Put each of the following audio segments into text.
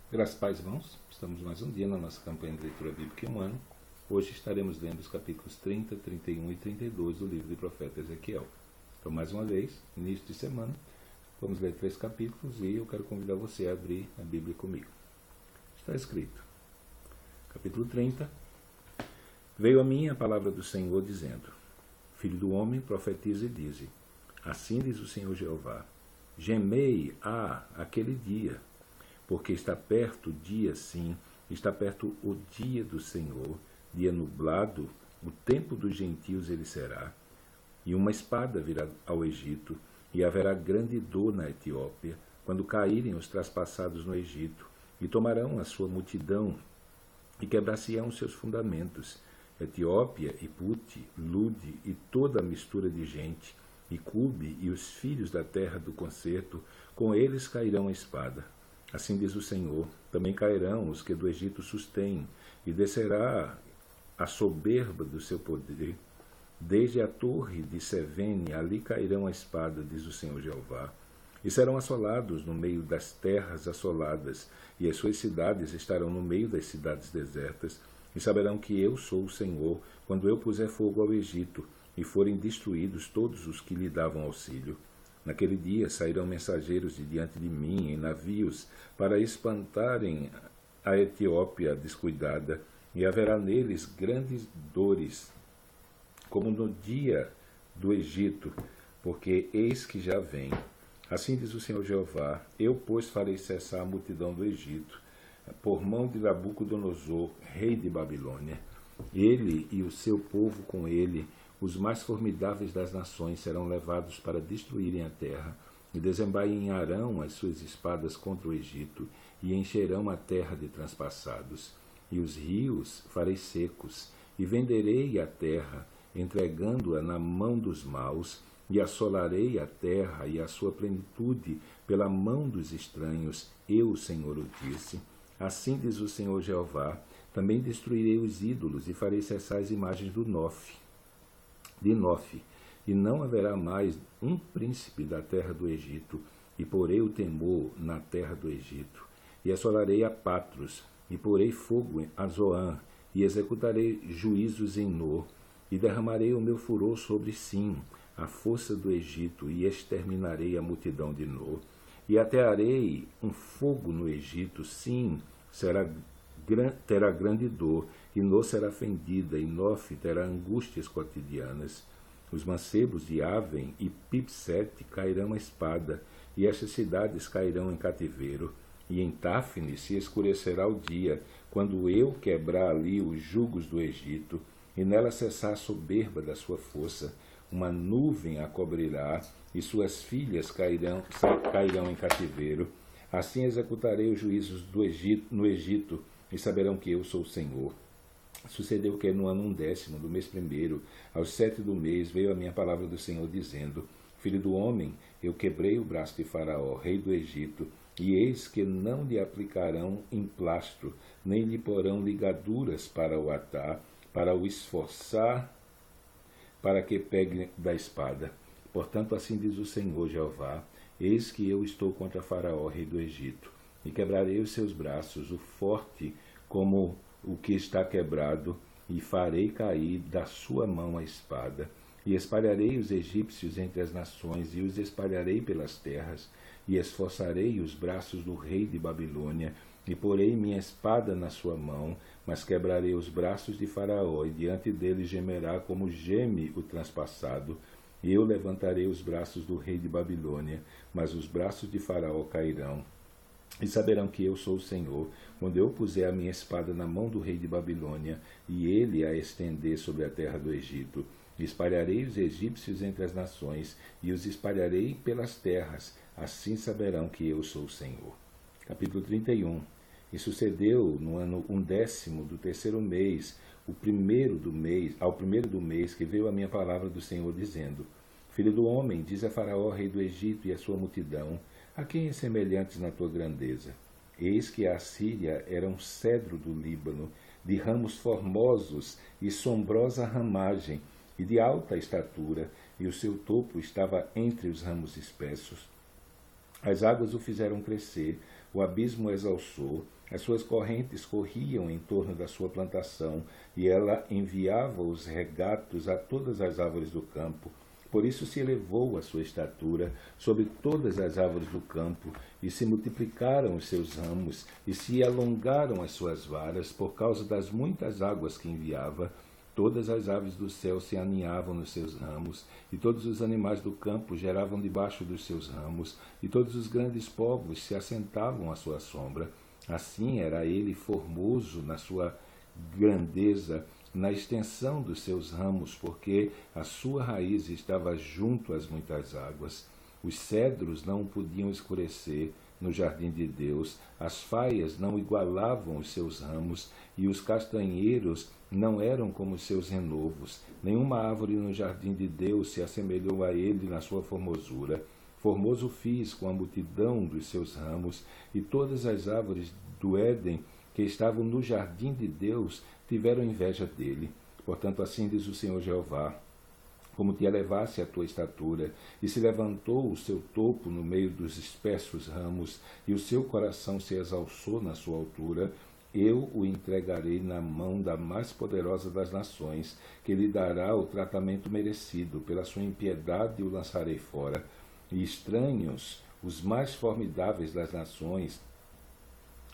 Graças a Paz, irmãos, estamos mais um dia na nossa campanha de leitura bíblica em um ano. Hoje estaremos lendo os capítulos 30, 31 e 32 do livro do profeta Ezequiel. Então, mais uma vez, início de semana, vamos ler 3 capítulos e eu quero convidar você a abrir a Bíblia comigo. Está escrito, capítulo 30, Veio a mim a palavra do Senhor dizendo, Filho do homem, profetiza e dize, assim diz o Senhor Jeová, gemei aquele dia, porque está perto o dia, sim, está perto o dia do Senhor, dia nublado, o tempo dos gentios ele será, e uma espada virá ao Egito, e haverá grande dor na Etiópia, quando caírem os traspassados no Egito, e tomarão a sua multidão, e quebrar-se-ão os seus fundamentos, Etiópia e Pute, Lude e toda a mistura de gente, e Cube e os filhos da terra do concerto, com eles cairão a espada. Assim diz o Senhor, também cairão os que do Egito sustêm, e descerá a soberba do seu poder. Desde a torre de Sevene, ali cairão a espada, diz o Senhor Jeová. E serão assolados no meio das terras assoladas, e as suas cidades estarão no meio das cidades desertas, e saberão que eu sou o Senhor, quando eu puser fogo ao Egito, e forem destruídos todos os que lhe davam auxílio. Naquele dia sairão mensageiros de diante de mim em navios, para espantarem a Etiópia descuidada, e haverá neles grandes dores, como no dia do Egito, porque eis que já vem. Assim diz o Senhor Jeová, eu, pois, farei cessar a multidão do Egito, por mão de Nabucodonosor, rei de Babilônia. Ele e o seu povo com ele, os mais formidáveis das nações, serão levados para destruírem a terra, e desembainharão as suas espadas contra o Egito, e encherão a terra de transpassados. E os rios farei secos, e venderei a terra, entregando-a na mão dos maus, e assolarei a terra e a sua plenitude pela mão dos estranhos, eu, o Senhor, o disse. Assim diz o Senhor Jeová, também destruirei os ídolos e farei cessar as imagens de Nofe, e não haverá mais um príncipe da terra do Egito, e porei o temor na terra do Egito, e assolarei a Patros, e porei fogo a Zoã, e executarei juízos em No, e derramarei o meu furor sobre Sim, a força do Egito, e exterminarei a multidão de No. E atearei um fogo no Egito, sim, terá grande dor, e No será fendida, e Nof terá angústias cotidianas. Os mancebos de Aven e Pipsete cairão a espada, e estas cidades cairão em cativeiro, e em Táfne se escurecerá o dia, quando eu quebrar ali os jugos do Egito, e nela cessar a soberba da sua força, uma nuvem a cobrirá, e suas filhas cairão em cativeiro. Assim executarei os juízos no Egito, e saberão que eu sou o Senhor. Sucedeu que no ano 10º do mês 1º, aos 7 do mês, veio a minha palavra do Senhor, dizendo, Filho do homem, eu quebrei o braço de Faraó, rei do Egito, e eis que não lhe aplicarão emplastro, nem lhe porão ligaduras para o atar, para o esforçar, para que pegue da espada. Portanto, assim diz o Senhor Jeová, eis que eu estou contra Faraó, rei do Egito, e quebrarei os seus braços, o forte como o que está quebrado, e farei cair da sua mão a espada, e espalharei os egípcios entre as nações, e os espalharei pelas terras, e esforçarei os braços do rei de Babilônia, e porei minha espada na sua mão, mas quebrarei os braços de Faraó, e diante dele gemerá como geme o transpassado. E eu levantarei os braços do rei de Babilônia, mas os braços de Faraó cairão. E saberão que eu sou o Senhor, quando eu puser a minha espada na mão do rei de Babilônia, e ele a estender sobre a terra do Egito. Espalharei os egípcios entre as nações, e os espalharei pelas terras. Assim saberão que eu sou o Senhor. Capítulo 31. E sucedeu no ano 10º do 3º mês, ao primeiro do mês, que veio a minha palavra do Senhor, dizendo, Filho do homem, diz a Faraó, rei do Egito, e a sua multidão, a quem é semelhantes na tua grandeza? Eis que a Assíria era um cedro do Líbano, de ramos formosos e sombrosa ramagem, e de alta estatura, e o seu topo estava entre os ramos espessos. As águas o fizeram crescer, o abismo exalçou, as suas correntes corriam em torno da sua plantação, e ela enviava os regatos a todas as árvores do campo. Por isso se elevou a sua estatura sobre todas as árvores do campo, e se multiplicaram os seus ramos, e se alongaram as suas varas, por causa das muitas águas que enviava. Todas as aves do céu se aninhavam nos seus ramos, e todos os animais do campo geravam debaixo dos seus ramos, e todos os grandes povos se assentavam à sua sombra. Assim era ele formoso na sua grandeza, na extensão dos seus ramos, porque a sua raiz estava junto às muitas águas. Os cedros não o podiam escurecer no jardim de Deus, as faias não igualavam os seus ramos, e os castanheiros não eram como os seus renovos. Nenhuma árvore no jardim de Deus se assemelhou a ele na sua formosura. Formoso fiz com a multidão dos seus ramos, e todas as árvores do Éden que estavam no jardim de Deus tiveram inveja dele. Portanto, assim diz o Senhor Jeová: como te elevasse a tua estatura, e se levantou o seu topo no meio dos espessos ramos, e o seu coração se exalçou na sua altura, eu o entregarei na mão da mais poderosa das nações, que lhe dará o tratamento merecido. Pela sua impiedade o lançarei fora. E estranhos, os mais formidáveis das nações,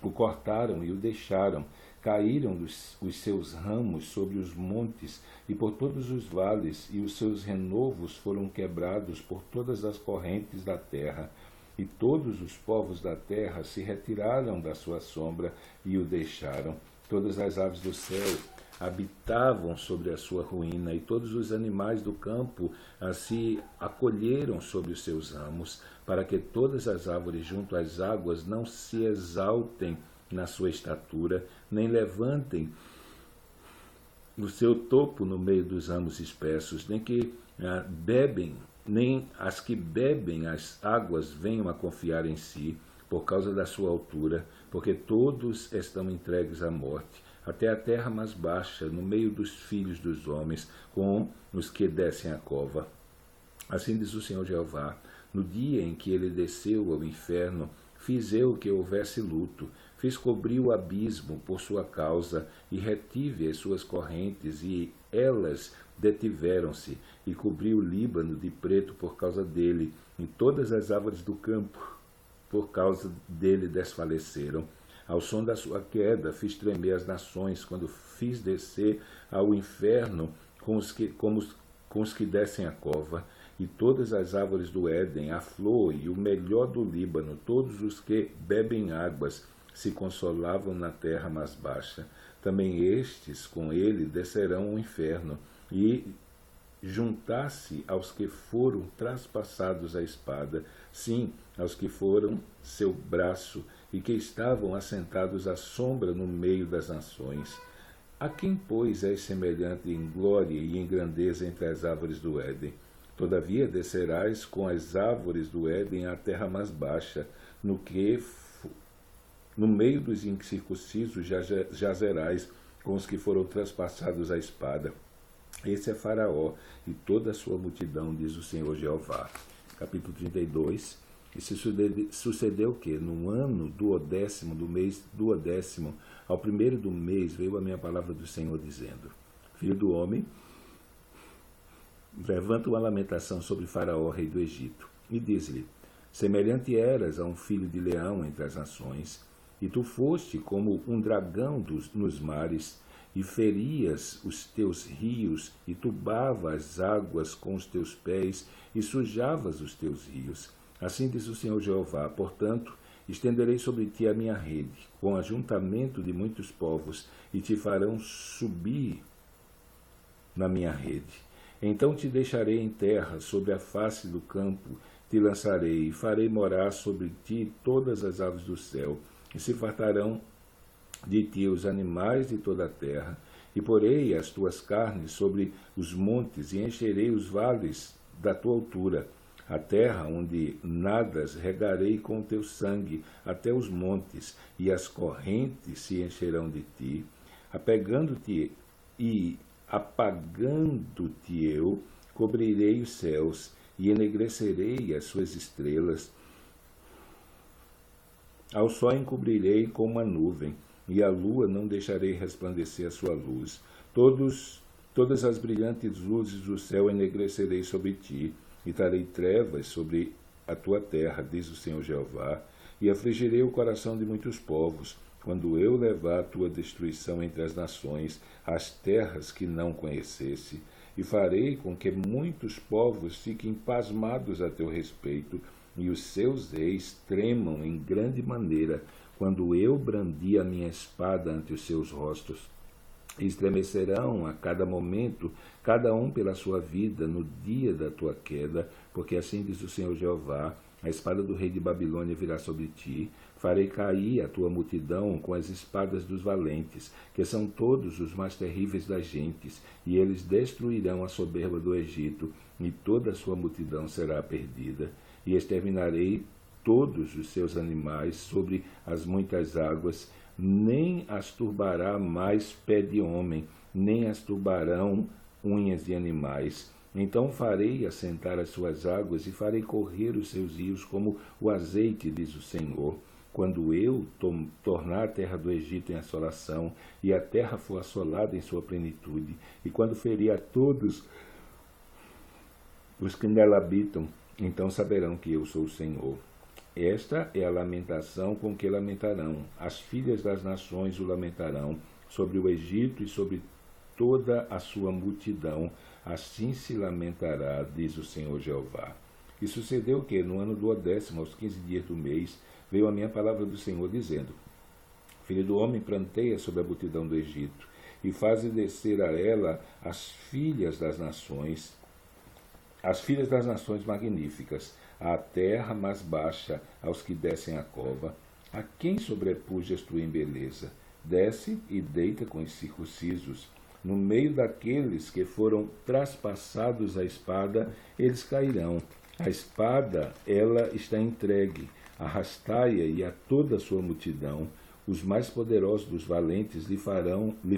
o cortaram e o deixaram. Caíram os seus ramos sobre os montes e por todos os vales, e os seus renovos foram quebrados por todas as correntes da terra. E todos os povos da terra se retiraram da sua sombra e o deixaram. Todas as aves do céu habitavam sobre a sua ruína, e todos os animais do campo se acolheram sobre os seus ramos, para que todas as árvores junto às águas não se exaltem na sua estatura, nem levantem o seu topo no meio dos ramos espessos, nem as que bebem as águas venham a confiar em si, por causa da sua altura, porque todos estão entregues à morte, até a terra mais baixa, no meio dos filhos dos homens, com os que descem a cova. Assim diz o Senhor Jeová: no dia em que ele desceu ao inferno, fiz eu que houvesse luto, fiz cobrir o abismo por sua causa, e retive as suas correntes, e elas detiveram-se, e cobri o Líbano de preto por causa dele, e todas as árvores do campo por causa dele desfaleceram. Ao som da sua queda fiz tremer as nações, quando fiz descer ao inferno com os que descem a cova, e todas as árvores do Éden, a flor e o melhor do Líbano, todos os que bebem águas, se consolavam na terra mais baixa. Também estes com ele descerão ao inferno, e juntar-se aos que foram traspassados à espada, sim, aos que foram seu braço, e que estavam assentados à sombra no meio das nações. A quem, pois, és semelhante em glória e em grandeza entre as árvores do Éden? Todavia descerás com as árvores do Éden à terra mais baixa, no meio dos incircuncisos jazerás com os que foram traspassados à espada. Esse é Faraó e toda a sua multidão, diz o Senhor Jeová. Capítulo 32. E se sucedeu que, no ano duodécimo, do mês duodécimo, ao primeiro do mês, veio a minha palavra do Senhor, dizendo: Filho do homem, levanta uma lamentação sobre Faraó, rei do Egito, e diz-lhe: semelhante eras a um filho de leão entre as nações, e tu foste como um dragão nos mares, e ferias os teus rios, e tubavas as águas com os teus pés, e sujavas os teus rios. Assim diz o Senhor Jeová: portanto, estenderei sobre ti a minha rede, com ajuntamento de muitos povos, e te farão subir na minha rede. Então te deixarei em terra, sobre a face do campo, te lançarei, e farei morar sobre ti todas as aves do céu, e se fartarão de ti os animais de toda a terra, e porei as tuas carnes sobre os montes, e encherei os vales da tua altura. A terra onde nadas regarei com o teu sangue até os montes, e as correntes se encherão de ti. Apegando-te e apagando-te eu, cobrirei os céus, e enegrecerei as suas estrelas. Ao sol encobrirei com uma nuvem, e a lua não deixarei resplandecer a sua luz. Todas as brilhantes luzes do céu enegrecerei sobre ti, e trarei trevas sobre a tua terra, diz o Senhor Jeová, e afligirei o coração de muitos povos, quando eu levar a tua destruição entre as nações, as terras que não conhecesse, e farei com que muitos povos fiquem pasmados a teu respeito, e os seus reis tremam em grande maneira, quando eu brandi a minha espada ante os seus rostos. Estremecerão a cada momento, cada um pela sua vida, no dia da tua queda, porque assim diz o Senhor Jeová, a espada do rei de Babilônia virá sobre ti, farei cair a tua multidão com as espadas dos valentes, que são todos os mais terríveis das gentes, e eles destruirão a soberba do Egito, e toda a sua multidão será perdida. E exterminarei todos os seus animais sobre as muitas águas, nem as turbará mais pé de homem, nem as turbarão unhas de animais. Então farei assentar as suas águas e farei correr os seus rios como o azeite, diz o Senhor. Quando eu tornar a terra do Egito em assolação, e a terra for assolada em sua plenitude, e quando ferir a todos os que nela habitam, então saberão que eu sou o Senhor. Esta é a lamentação com que lamentarão. As filhas das nações o lamentarão sobre o Egito e sobre toda a sua multidão. Assim se lamentará, diz o Senhor Jeová. E sucedeu que, no ano do 10º, aos 15 dias do mês, veio a minha palavra do Senhor, dizendo: Filho do homem, pranteia sobre a multidão do Egito, e faze descer a ela as filhas das nações magníficas, à terra mais baixa, aos que descem a cova. A quem sobrepujas tu em beleza? Desce e deita com os circuncisos. No meio daqueles que foram traspassados à espada, eles cairão. A espada, ela está entregue. Arrastai-a e a toda a sua multidão. Os mais poderosos dos valentes lhe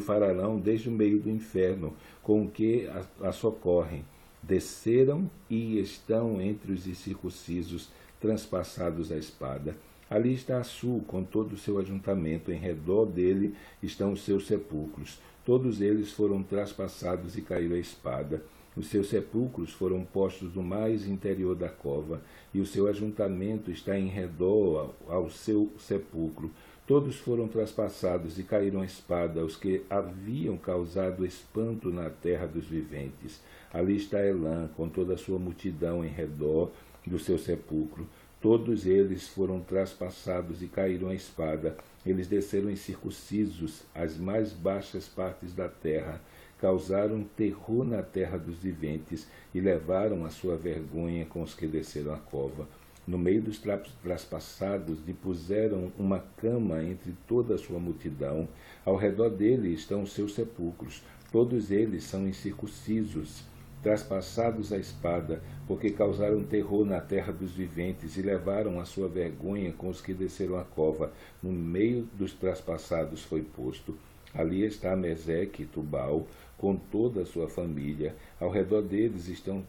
fararão desde o meio do inferno, com o que a socorrem. Desceram e estão entre os incircuncisos, transpassados à espada. Ali está Assur, com todo o seu ajuntamento, em redor dele estão os seus sepulcros. Todos eles foram traspassados e caíram à espada. Os seus sepulcros foram postos no mais interior da cova, e o seu ajuntamento está em redor ao seu sepulcro. Todos foram traspassados e caíram à espada, os que haviam causado espanto na terra dos viventes. Ali está Elã, com toda a sua multidão em redor do seu sepulcro. Todos eles foram traspassados e caíram à espada. Eles desceram incircuncisos às mais baixas partes da terra, causaram terror na terra dos viventes e levaram a sua vergonha com os que desceram a cova. No meio dos traspassados lhe puseram uma cama entre toda a sua multidão. Ao redor dele estão os seus sepulcros. Todos eles são incircuncisos, traspassados à espada, porque causaram terror na terra dos viventes e levaram a sua vergonha com os que desceram a cova. No meio dos traspassados foi posto. Ali está Meseque e Tubal, com toda a sua família. Ao redor deles estão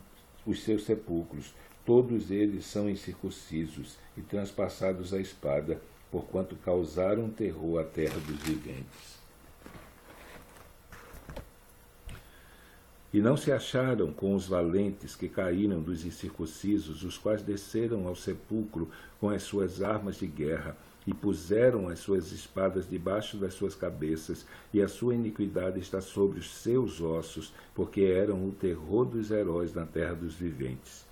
os seus sepulcros. Todos eles são incircuncisos e transpassados à espada, porquanto causaram terror à terra dos viventes. E não se acharam com os valentes que caíram dos incircuncisos, os quais desceram ao sepulcro com as suas armas de guerra, e puseram as suas espadas debaixo das suas cabeças, e a sua iniquidade está sobre os seus ossos, porque eram o terror dos heróis na terra dos viventes.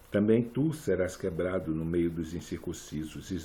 Também tu serás quebrado no meio dos incircuncisos, e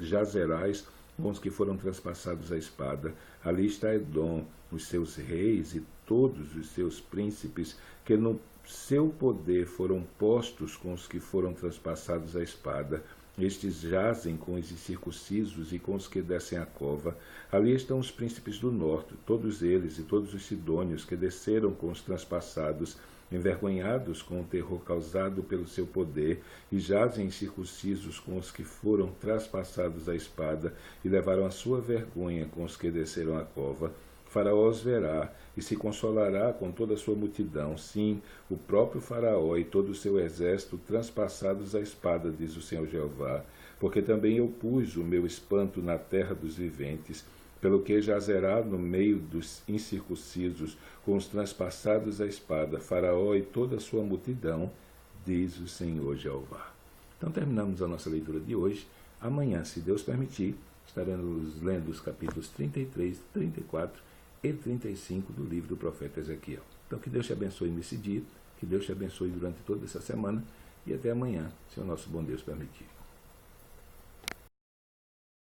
jazerás com os que foram transpassados à espada. Ali está Edom, os seus reis e todos os seus príncipes, que no seu poder foram postos com os que foram transpassados à espada. Estes jazem com os incircuncisos e com os que descem a cova. Ali estão os príncipes do norte, todos eles e todos os sidônios que desceram com os transpassados, envergonhados com o terror causado pelo seu poder, e jazem incircuncisos com os que foram traspassados à espada, e levaram a sua vergonha com os que desceram a cova. Faraó os verá e se consolará com toda a sua multidão, sim, o próprio Faraó e todo o seu exército transpassados à espada, diz o Senhor Jeová, porque também eu pus o meu espanto na terra dos viventes, pelo que jazerá no meio dos incircuncisos, com os transpassados à espada, Faraó e toda a sua multidão, diz o Senhor Jeová. Então terminamos a nossa leitura de hoje. Amanhã, se Deus permitir, estaremos lendo os capítulos 33, 34 e 35 do livro do profeta Ezequiel. Então que Deus te abençoe nesse dia, que Deus te abençoe durante toda essa semana e até amanhã, se o nosso bom Deus permitir.